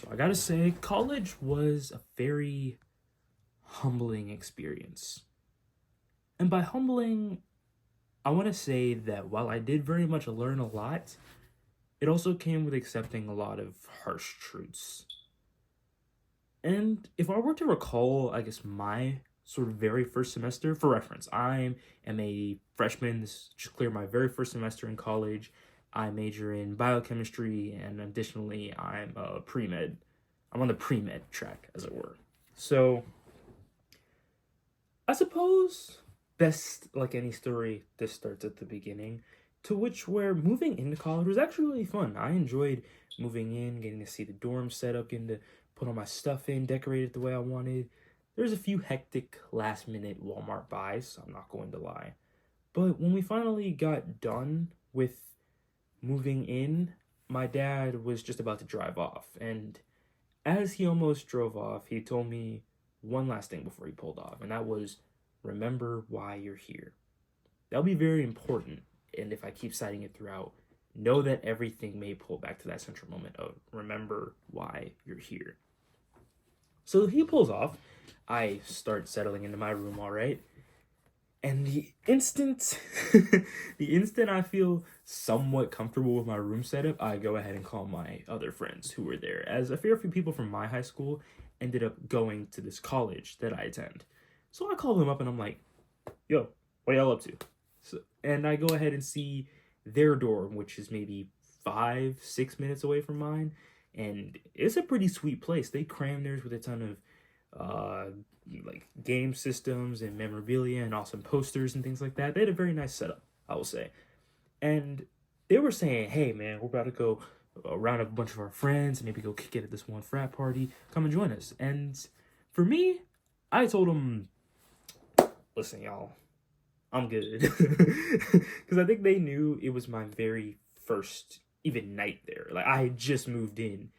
So I gotta say, college was a very humbling experience. And by humbling, I want to say that while I did very much learn a lot, it also came with accepting a lot of harsh truths. And if I were to recall, I guess, my sort of very first semester, for reference, I am a freshman. This just cleared my very first semester in college. I major in biochemistry, and additionally, I'm a pre med. I'm on the pre med track, as it were. So, I suppose best like any story, this starts at the beginning, to which where moving into college was actually really fun. I enjoyed moving in, getting to see the dorm set up, getting to put all my stuff in, decorate it the way I wanted. There's a few hectic last minute Walmart buys, I'm not going to lie. But when we finally got done with moving in, my dad was just about to drive off. And as he almost drove off, he told me one last thing before he pulled off, and that was remember why you're here. That'll be very important, and if I keep citing it throughout, know that everything may pull back to that central moment of remember why you're here. So he pulls off. I start settling into my room, all right. And the instant I feel somewhat comfortable with my room setup, I go ahead and call my other friends who were there, as a fair few people from my high school ended up going to this college that I attend. So I call them up and I'm like, yo, what are y'all up to? And I go ahead and see their dorm, which is maybe 5, 6 minutes away from mine. And it's a pretty sweet place. They cram theirs with a ton of like game systems and memorabilia and awesome posters and things like that. They had a very nice setup, I will say. And they were saying, hey man, we're about to go around a bunch of our friends, maybe go kick it at this one frat party. Come and join us. And for me, I told them, listen, y'all, I'm good. Because I think they knew it was my very first even night there. Like, I had just moved in,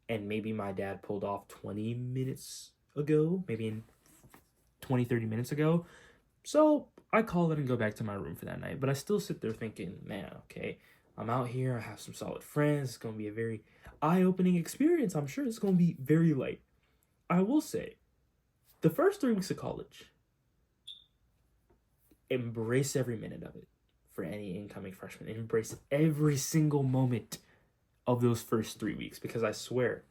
and maybe my dad pulled off 20 minutes ago, maybe in 20, 30 minutes ago. So I call it and go back to my room for that night. But I still sit there thinking, man, okay, I'm out here. I have some solid friends. It's going to be a very eye-opening experience. I'm sure it's going to be very light. I will say, the first 3 weeks of college, embrace every minute of it for any incoming freshman. Embrace every single moment of those first 3 weeks, because I swear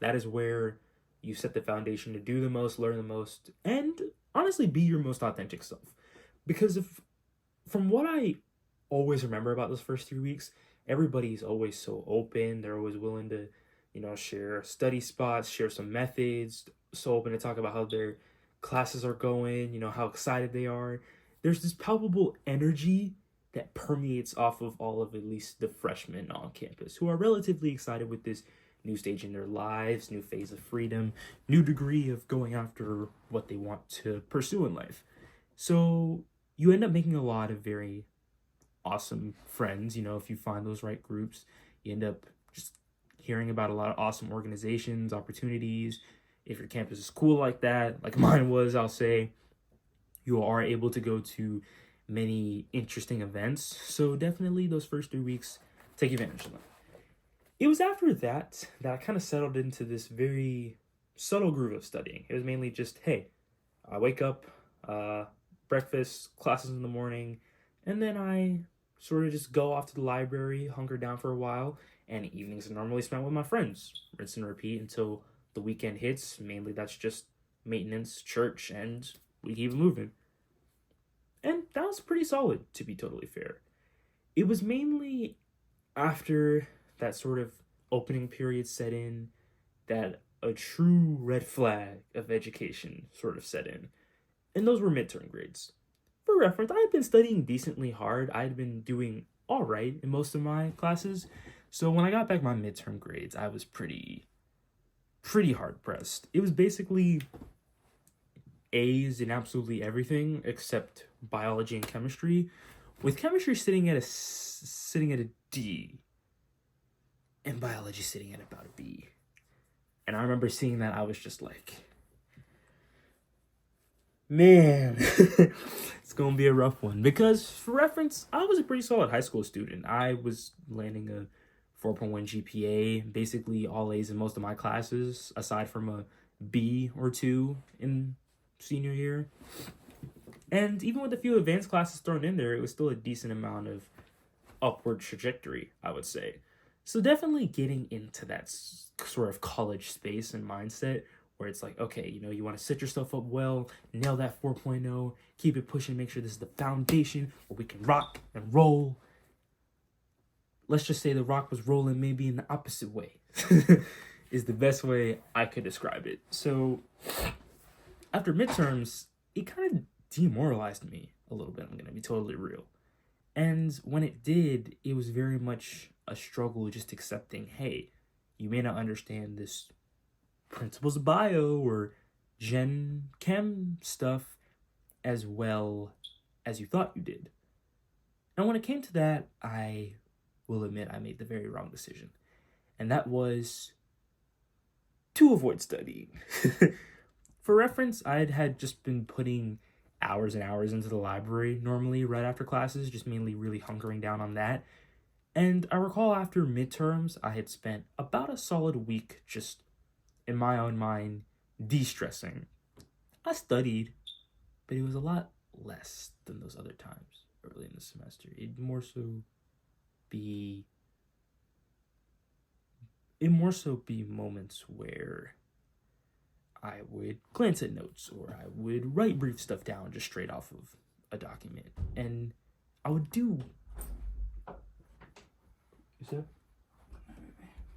that is where you set the foundation to do the most, learn the most, and honestly be your most authentic self. Because from what I always remember about those first 3 weeks, everybody's always so open. They're always willing to, share study spots, share some methods, so open to talk about how their classes are going, how excited they are. There's this palpable energy that permeates off of all of at least the freshmen on campus who are relatively excited with this new stage in their lives, new phase of freedom, new degree of going after what they want to pursue in life. So you end up making a lot of very awesome friends. If you find those right groups, you end up just hearing about a lot of awesome organizations, opportunities. If your campus is cool like that, like mine was, I'll say, you are able to go to many interesting events. So definitely those first 3 weeks, take advantage of them. It was after that I kind of settled into this very subtle groove of studying. It was mainly just, hey, I wake up, breakfast, classes in the morning, and then I sort of just go off to the library, hunker down for a while, and evenings are normally spent with my friends. Rinse and repeat until the weekend hits. Mainly that's just maintenance, church, and we keep moving. And that was pretty solid, to be totally fair. It was mainly after that sort of opening period set in that a true red flag of education sort of set in. And those were midterm grades. For reference, I had been studying decently hard. I had been doing all right in most of my classes. So when I got back my midterm grades, I was pretty hard pressed. It was basically A's in absolutely everything except biology and chemistry, with chemistry sitting at a D and biology sitting at about a B. And I remember seeing that, I was just like, man, it's gonna be a rough one. Because for reference, I was a pretty solid high school student. I was landing a 4.1 GPA, basically all A's in most of my classes, aside from a B or two in senior year. And even with a few advanced classes thrown in there, it was still a decent amount of upward trajectory, I would say. So definitely getting into that sort of college space and mindset where it's like, okay, you want to set yourself up well, nail that 4.0, keep it pushing, make sure this is the foundation where we can rock and roll. Let's just say the rock was rolling maybe in the opposite way is the best way I could describe it. So after midterms, it kind of demoralized me a little bit. I'm going to be totally real. And when it did, it was very much a struggle just accepting, hey, you may not understand this principles of bio or gen chem stuff as well as you thought you did. And when it came to that, I will admit I made the very wrong decision. And that was to avoid studying. For reference, I had just been putting hours and hours into the library normally right after classes, just mainly really hunkering down on that. And I recall after midterms, I had spent about a solid week just in my own mind de-stressing. I studied, but it was a lot less than those other times early in the semester. It'd more so be moments where I would glance at notes or I would write brief stuff down just straight off of a document. And I would do... You said?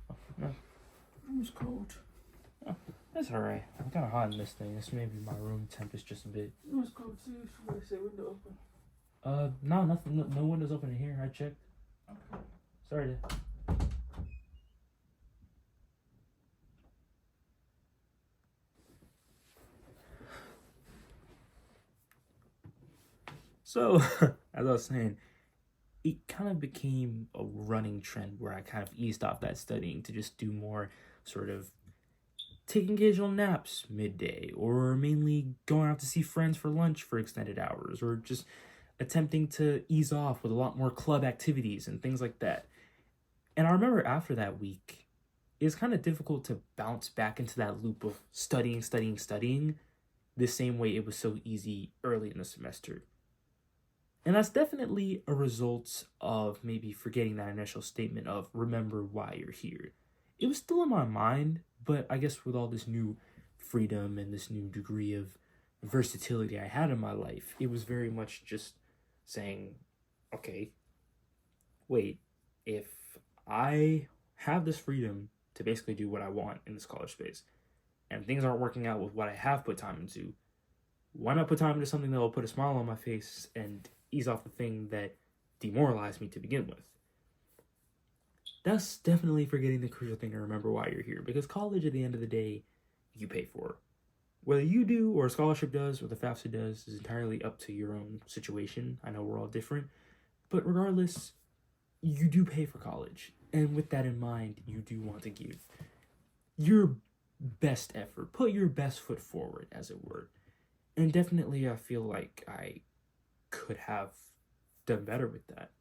Oh, no. It was cold. Oh, that's alright. I'm kind of hot in this thing. This maybe my room temp is just a bit... It was cold too. Should I say window open? No, nothing. No windows open in here. I checked. Okay. Sorry to... So, as I was saying, it kind of became a running trend where I kind of eased off that studying to just do more sort of taking occasional naps midday, or mainly going out to see friends for lunch for extended hours, or just attempting to ease off with a lot more club activities and things like that. And I remember after that week, it was kind of difficult to bounce back into that loop of studying the same way it was so easy early in the semester. And that's definitely a result of maybe forgetting that initial statement of remember why you're here. It was still in my mind, but I guess with all this new freedom and this new degree of versatility I had in my life, it was very much just saying, okay, wait, if I have this freedom to basically do what I want in this college space, and things aren't working out with what I have put time into, why not put time into something that will put a smile on my face and ease off the thing that demoralized me to begin with? That's definitely forgetting the crucial thing to remember why you're here, because college, at the end of the day, you pay for. Whether you do or a scholarship does or the FAFSA does is entirely up to your own situation. I know we're all different, but regardless, you do pay for college. And with that in mind, you do want to give your best effort, put your best foot forward, as it were. And definitely I feel like I could have done better with that.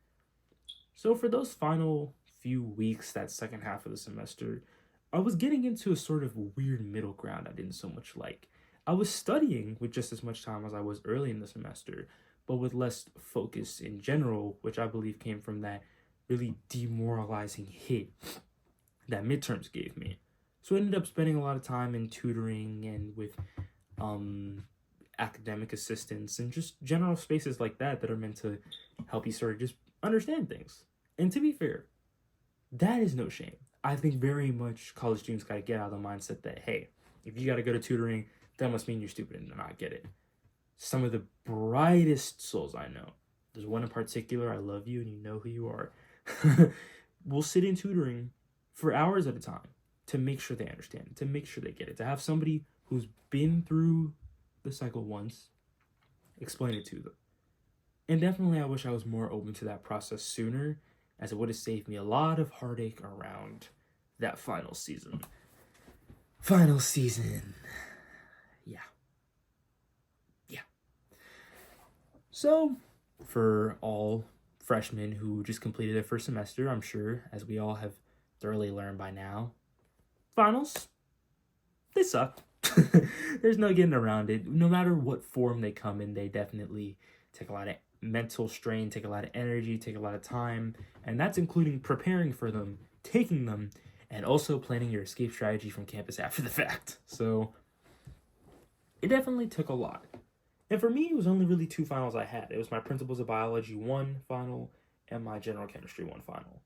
So for those final few weeks, that second half of the semester, I was getting into a sort of weird middle ground I didn't so much like. I was studying with just as much time as I was early in the semester, but with less focus in general, which I believe came from that really demoralizing hit that midterms gave me. So I ended up spending a lot of time in tutoring and with academic assistance and just general spaces like that are meant to help you sort of just understand things. And to be fair, that is no shame. I think very much college students got to get out of the mindset that, hey, if you got to go to tutoring, that must mean you're stupid and not get it. Some of the brightest souls I know, there's one in particular, I love you and you know who you are, will sit in tutoring for hours at a time to make sure they understand, to make sure they get it, to have somebody who's been through the cycle once explain it to them. And definitely I wish I was more open to that process sooner, as it would have saved me a lot of heartache around that final season. Final season. Yeah. So, for all freshmen who just completed their first semester, I'm sure, as we all have thoroughly learned by now. Finals, they suck. There's no getting around it. No matter what form they come in, they definitely take a lot of mental strain, take a lot of energy, take a lot of time, and that's including preparing for them, taking them, and also planning your escape strategy from campus after the fact. So it definitely took a lot. And for me, it was only really 2 finals I had. It was my Principles of Biology 1 final and my General Chemistry 1 final.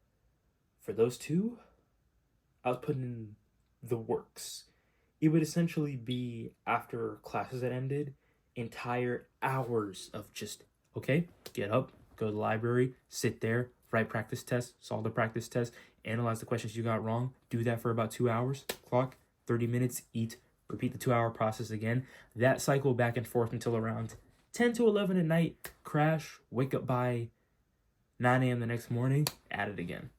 For those 2, I was putting in the works. It would essentially be, after classes had ended, entire hours of just, okay, get up, go to the library, sit there, write practice tests, solve the practice test, analyze the questions you got wrong, do that for about 2 hours, clock, 30 minutes, eat, repeat the 2-hour process again. That cycle back and forth until around 10 to 11 at night, crash, wake up by 9 a.m. the next morning, at it again.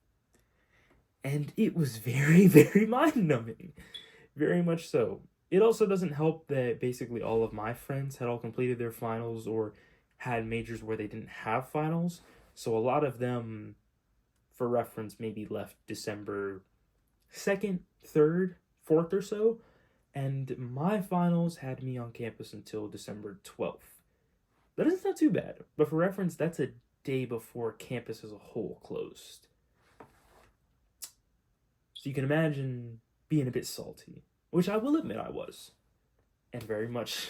And it was very, very mind-numbing. Very much so. It also doesn't help that basically all of my friends had all completed their finals or had majors where they didn't have finals. So a lot of them, for reference, maybe left December 2nd, 3rd, 4th or so. And my finals had me on campus until December 12th. That doesn't sound too bad. But for reference, that's a day before campus as a whole closed. So you can imagine being a bit salty, which I will admit I was. And very much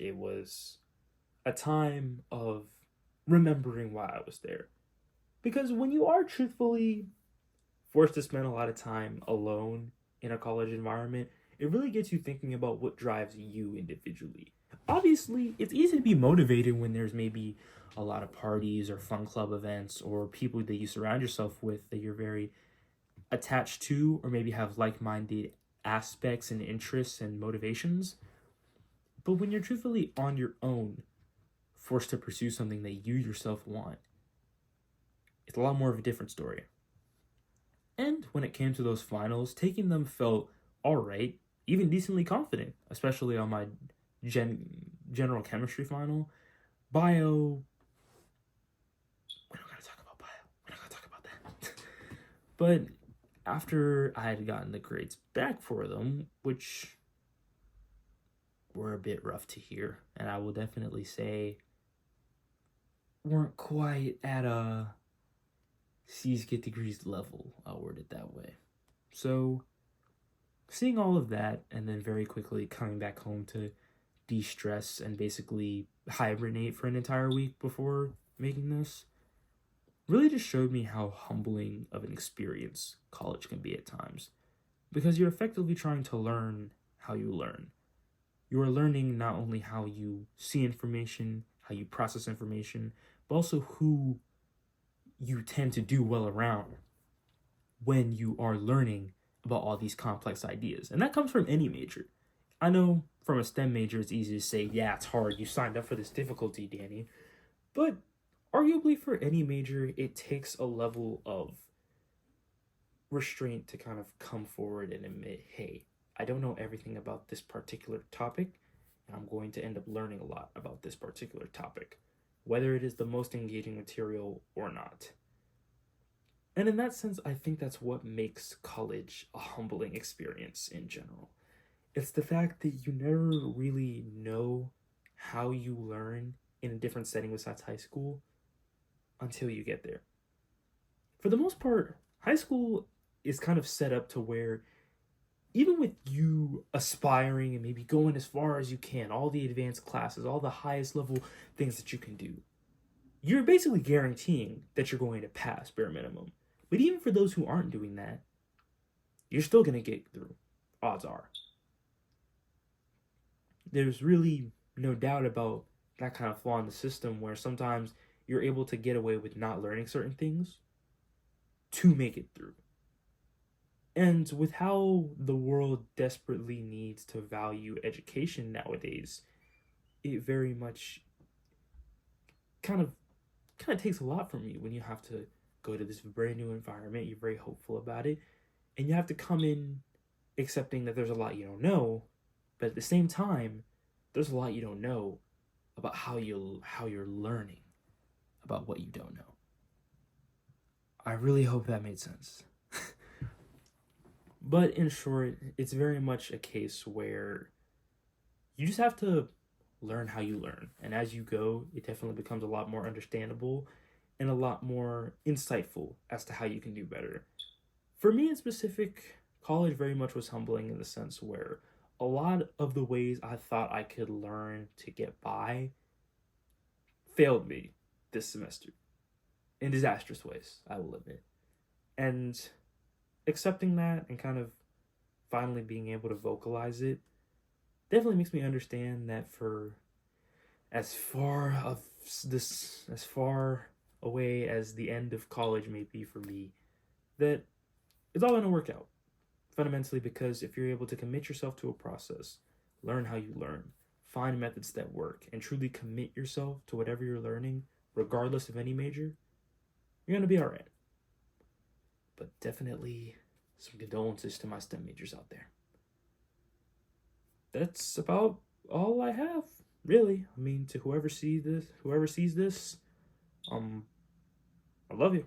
it was a time of remembering why I was there. Because when you are truthfully forced to spend a lot of time alone in a college environment, it really gets you thinking about what drives you individually. Obviously, it's easy to be motivated when there's maybe a lot of parties or fun club events or people that you surround yourself with that you're very attached to or maybe have like-minded aspects and interests and motivations. But when you're truthfully on your own, forced to pursue something that you yourself want, it's a lot more of a different story. And when it came to those finals, taking them felt alright, even decently confident, especially on my general chemistry final. Bio, we're not going to talk about bio. We're not going to talk about that. But after I had gotten the grades back for them, which were a bit rough to hear, and I will definitely say weren't quite at a C's get degrees level, I'll word it that way. So seeing all of that and then very quickly coming back home to de-stress and basically hibernate for an entire week before making this really just showed me how humbling of an experience college can be at times. Because you're effectively trying to learn how you learn. You are learning not only how you see information, how you process information, but also who you tend to do well around when you are learning about all these complex ideas. And that comes from any major. I know from a STEM major, it's easy to say, yeah, it's hard. You signed up for this difficulty, Danny. But arguably for any major, it takes a level of restraint to kind of come forward and admit, hey, I don't know everything about this particular topic, and I'm going to end up learning a lot about this particular topic, whether it is the most engaging material or not. And in that sense, I think that's what makes college a humbling experience in general. It's the fact that you never really know how you learn in a different setting besides high school until you get there. For the most part, high school is kind of set up to where even with you aspiring and maybe going as far as you can, all the advanced classes, all the highest level things that you can do, you're basically guaranteeing that you're going to pass bare minimum. But even for those who aren't doing that, you're still going to get through. Odds are. There's really no doubt about that kind of flaw in the system where sometimes you're able to get away with not learning certain things to make it through. And with how the world desperately needs to value education nowadays, it very much kind of takes a lot from you when you have to go to this brand new environment. You're very hopeful about it, and you have to come in accepting that there's a lot you don't know, but at the same time, there's a lot you don't know about how you're learning about what you don't know. I really hope that made sense. But in short, it's very much a case where you just have to learn how you learn. And as you go, it definitely becomes a lot more understandable and a lot more insightful as to how you can do better. For me in specific, college very much was humbling in the sense where a lot of the ways I thought I could learn to get by failed me this semester in disastrous ways, I will admit. And accepting that and kind of finally being able to vocalize it definitely makes me understand that for as far away as the end of college may be for me, that it's all gonna work out. Fundamentally, because if you're able to commit yourself to a process, learn how you learn, find methods that work, and truly commit yourself to whatever you're learning, regardless of any major, you're gonna be alright. But definitely some condolences to my STEM majors out there. That's about all I have, really. I mean, to whoever sees this, I love you.